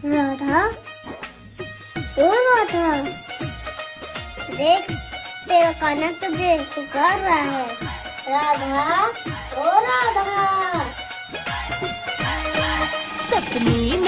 राधा, ओ राधा, देख तेरा कान्हा तुझे पुकार रहा है। राधा, ओ राधा। सपनी